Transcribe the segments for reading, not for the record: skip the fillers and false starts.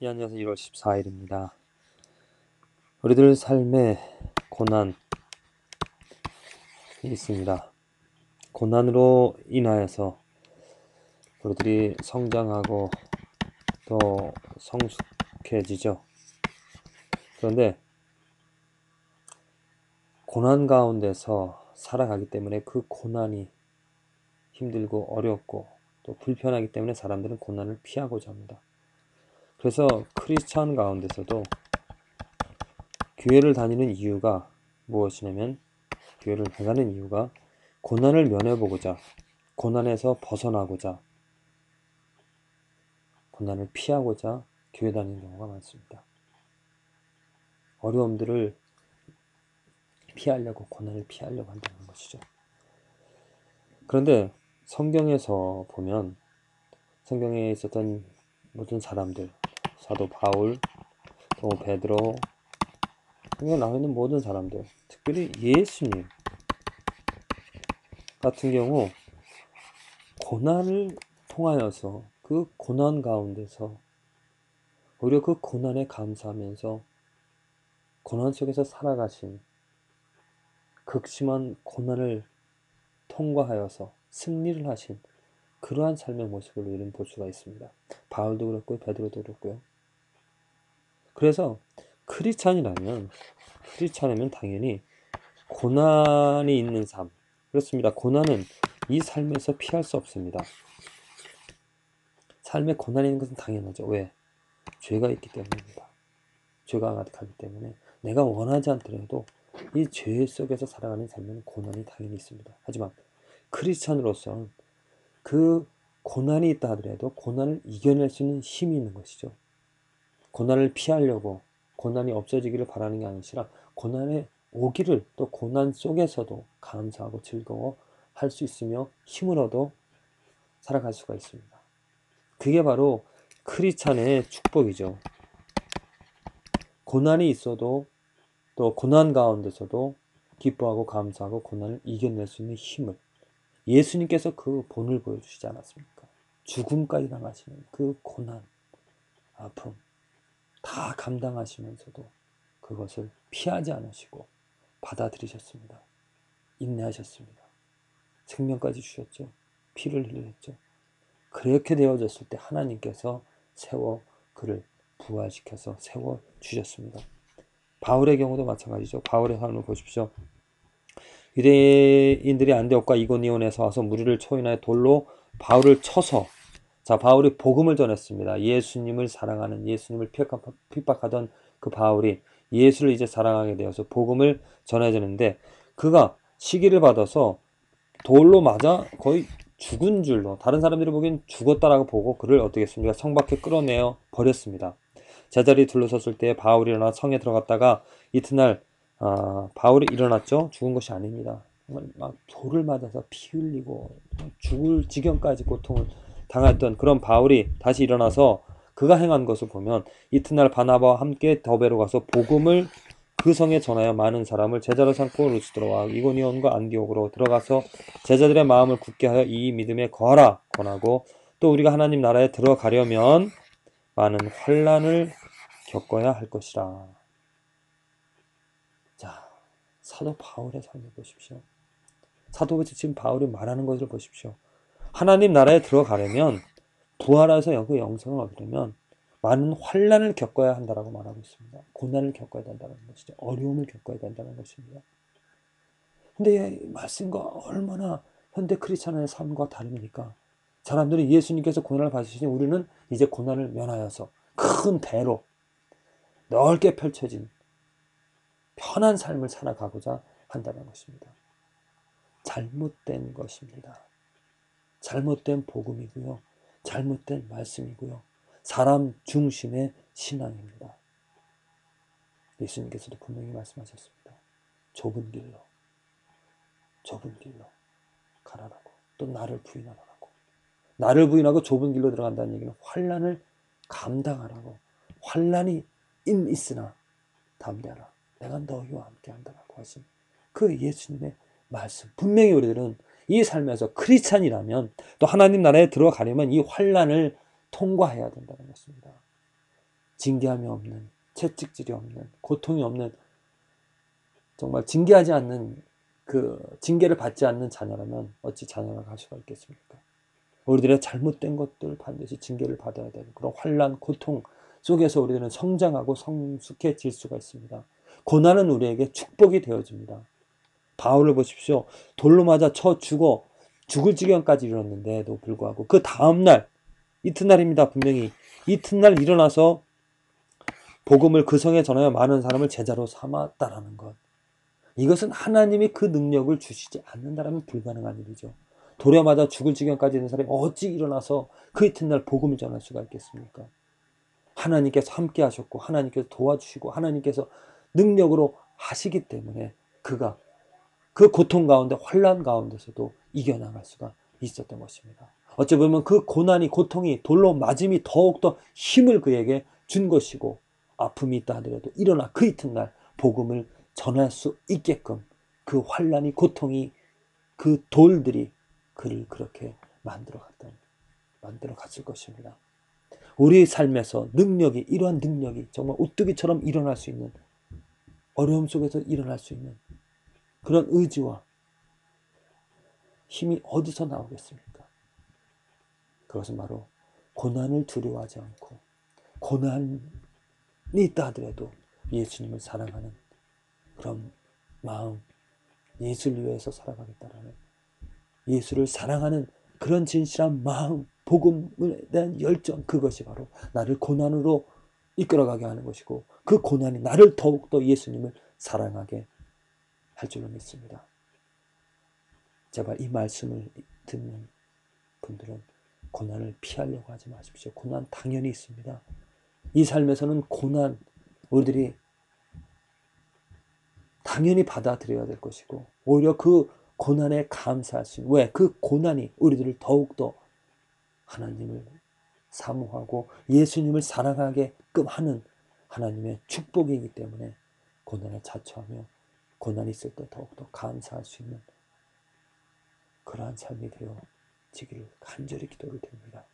예, 안녕하세요. 1월 14일입니다. 우리들 삶에 고난이 있습니다. 고난으로 인하여서 우리들이 성장하고 또 성숙해지죠. 그런데 고난 가운데서 살아가기 때문에 그 고난이 힘들고 어렵고 또 불편하기 때문에 사람들은 고난을 피하고자 합니다. 그래서 크리스찬 가운데서도 교회를 다니는 이유가 무엇이냐면, 교회를 나가는 이유가 고난을 면해보고자, 고난에서 벗어나고자, 고난을 피하고자 교회 다니는 경우가 많습니다. 어려움들을 피하려고, 고난을 피하려고 한다는 것이죠. 그런데 성경에서 보면, 성경에 있었던 모든 사람들, 사도 바울, 또 베드로, 성경에 나와 있는 모든 사람들, 특별히 예수님 같은 경우 고난을 통하여서 그 고난 가운데서 오히려 그 고난에 감사하면서 고난 속에서 살아가신, 극심한 고난을 통과하여서 승리를 하신 그러한 삶의 모습을 우리는 볼 수가 있습니다. 바울도 그렇고요, 베드로도 그렇고요. 그래서 크리스찬이라면 당연히 고난이 있는 삶, 그렇습니다. 고난은 이 삶에서 피할 수 없습니다. 삶에 고난이 있는 것은 당연하죠. 왜? 죄가 있기 때문입니다. 죄가 가득하기 때문에 내가 원하지 않더라도 이 죄 속에서 살아가는 삶에는 고난이 당연히 있습니다. 하지만 크리스찬으로서는 그 고난이 있다 하더라도 고난을 이겨낼 수 있는 힘이 있는 것이죠. 고난을 피하려고 고난이 없어지기를 바라는 게 아니라 고난에 오기를, 또 고난 속에서도 감사하고 즐거워 할 수 있으며 힘을 얻어 살아갈 수가 있습니다. 그게 바로 크리스찬의 축복이죠. 고난이 있어도, 또 고난 가운데서도 기뻐하고 감사하고 고난을 이겨낼 수 있는 힘을, 예수님께서 그 본을 보여주시지 않았습니까? 죽음까지 당하시는 그 고난, 아픔 다 감당하시면서도 그것을 피하지 않으시고 받아들이셨습니다. 인내하셨습니다. 생명까지 주셨죠. 피를 흘리셨죠. 그렇게 되어졌을 때 하나님께서 그를 부활시켜서 세워주셨습니다. 바울의 경우도 마찬가지죠. 바울의 삶을 보십시오. 유대인들이 안디옥과 이고니온에서 와서 무리를 초인하여 돌로 바울을 쳐서, 바울이 복음을 전했습니다. 예수님을 사랑하는, 예수님을 핍박하던 그 바울이 예수를 이제 사랑하게 되어서 복음을 전해주는데, 그가 시기를 받아서 돌로 맞아 거의 죽은 줄로, 다른 사람들이 보기엔 죽었다라고 보고 그를 어떻게 했습니까? 성 밖에 끌어내어 버렸습니다. 제자리 둘러섰을 때 바울이 일어나 성에 들어갔다가 이튿날 바울이 일어났죠. 죽은 것이 아닙니다. 정말 막 돌을 맞아서 피 흘리고 죽을 지경까지 고통을 당했던 그런 바울이 다시 일어나서 그가 행한 것을 보면, 이튿날 바나바와 함께 더베로 가서 복음을 그 성에 전하여 많은 사람을 제자로 삼고 루스드로와 이고니온과 안디옥으로 들어가서 제자들의 마음을 굳게 하여 이 믿음에 거하라 권하고, 또 우리가 하나님 나라에 들어가려면 많은 환난을 겪어야 할 것이라. 자, 사도 바울의 삶을 보십시오. 지금 바울이 말하는 것을 보십시오. 하나님 나라에 들어가려면, 부활해서 그 영생을 얻으려면 많은 환난을 겪어야 한다라고 말하고 있습니다. 고난을 겪어야 된다는 것이죠. 어려움을 겪어야 된다는 것입니다. 근데 이 말씀과 얼마나 현대 크리스찬의 삶과 다릅니까? 사람들이 예수님께서 고난을 받으시니 우리는 이제 고난을 면하여서 큰 배로 넓게 펼쳐진 편한 삶을 살아가고자 한다는 것입니다. 잘못된 것입니다. 잘못된 복음이고요. 잘못된 말씀이고요. 사람 중심의 신앙입니다. 예수님께서도 분명히 말씀하셨습니다. 좁은 길로 가라라고, 또 나를 부인하라고. 나를 부인하고 좁은 길로 들어간다는 얘기는 환난을 감당하라고, 환난이 있으나 담대하라, 내가 너희와 함께 한다라고 하신 그 예수님의 말씀. 분명히 우리들은 이 삶에서 크리스찬이라면, 또 하나님 나라에 들어가려면 이 환난을 통과해야 된다는 것입니다. 징계함이 없는, 채찍질이 없는, 고통이 없는, 정말 징계하지 않는, 징계를 받지 않는 자녀라면 어찌 자녀가 갈 수가 있겠습니까? 우리들의 잘못된 것들 반드시 징계를 받아야 되는 그런 환난, 고통 속에서 우리들은 성장하고 성숙해질 수가 있습니다. 고난은 우리에게 축복이 되어집니다. 바울을 보십시오. 돌로 맞아 쳐 죽을 지경까지 이르렀는데도 불구하고 그 다음날, 이튿날입니다. 분명히 이튿날 일어나서 복음을 그 성에 전하여 많은 사람을 제자로 삼았다라는 것. 이것은 하나님이 그 능력을 주시지 않는다면 불가능한 일이죠. 돌에 맞아 죽을 지경까지 있는 사람이 어찌 일어나서 그 이튿날 복음을 전할 수가 있겠습니까? 하나님께서 함께 하셨고 하나님께서 도와주시고 하나님께서 능력으로 하시기 때문에 그가 그 고통 가운데 환난 가운데서도 이겨나갈 수가 있었던 것입니다. 어찌 보면 그 고난이, 고통이, 돌로 맞음이 더욱더 힘을 그에게 준 것이고 아픔이 있다 하더라도 일어나 그 이튿날 복음을 전할 수 있게끔 그 환난이, 고통이, 그 돌들이 그를 그렇게 만들어 갔을 것입니다. 우리의 삶에서 능력이, 이러한 능력이 정말 오뚜기처럼 일어날 수 있는, 어려움 속에서 일어날 수 있는 그런 의지와 힘이 어디서 나오겠습니까? 그것은 바로 고난을 두려워하지 않고 고난이 있다 하더라도 예수님을 사랑하는 그런 마음, 예수를 위해서 살아가겠다라는, 예수를 사랑하는 그런 진실한 마음, 복음에 대한 열정, 그것이 바로 나를 고난으로 이끌어가게 하는 것이고 그 고난이 나를 더욱더 예수님을 사랑하게 할 줄로 믿습니다. 제발 이 말씀을 듣는 분들은 고난을 피하려고 하지 마십시오. 고난 당연히 있습니다. 이 삶에서는 고난 우리들이 당연히 받아들여야 될 것이고 오히려 그 고난에 감사할 수 있는, 왜? 그 고난이 우리들을 더욱더 하나님을 사모하고 예수님을 사랑하게끔 하는 하나님의 축복이기 때문에 고난에 자초하며 고난이 있을 때 더욱더 감사할 수 있는 그러한 삶이 되어지기를 간절히 기도를 드립니다.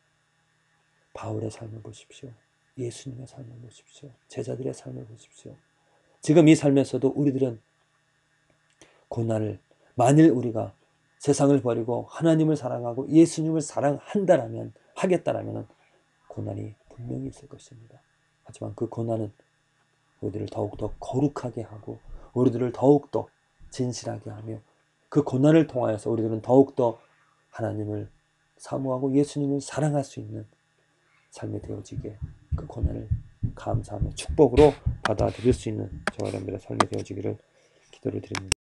바울의 삶을 보십시오. 예수님의 삶을 보십시오. 제자들의 삶을 보십시오. 지금 이 삶에서도 우리들은 고난을, 만일 우리가 세상을 버리고 하나님을 사랑하고 예수님을 사랑한다라면, 하겠다라면 고난이 분명히 있을 것입니다. 하지만 그 고난은 우리들을 더욱더 거룩하게 하고 우리들을 더욱더 진실하게 하며 그 고난을 통하여서 우리들은 더욱더 하나님을 사모하고 예수님을 사랑할 수 있는 삶이 되어지게, 그 고난을 감사하며 축복으로 받아들일 수 있는 저와 여러분들의 삶이 되어지기를 기도를 드립니다.